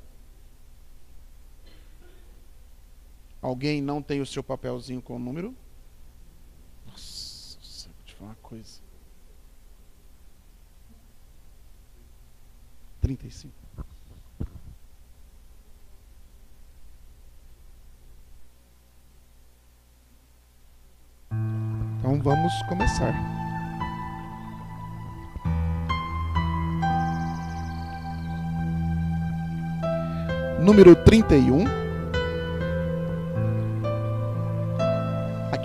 Alguém não tem o seu papelzinho com o número? Nossa, vou te falar uma coisa. 35. Então vamos começar. Número 31.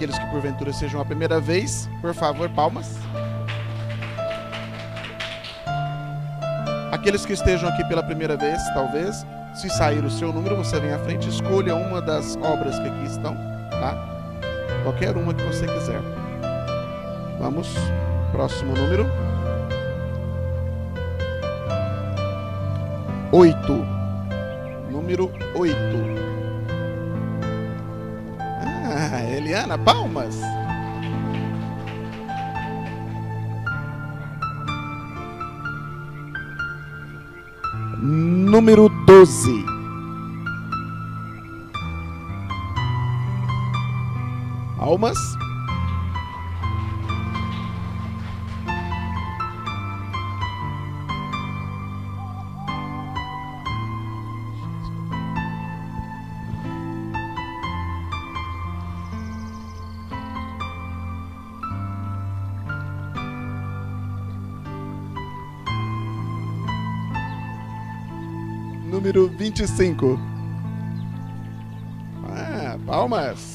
Aqueles que porventura sejam a primeira vez, por favor, palmas. Aqueles que estejam aqui pela primeira vez, talvez, se sair o seu número, você vem à frente, escolha uma das obras que aqui estão, tá? Qualquer uma que você quiser. Vamos, próximo número. 8. Número 8. Ah, Eliana, palmas. Número 12. Palmas. Número 25. Ah, palmas.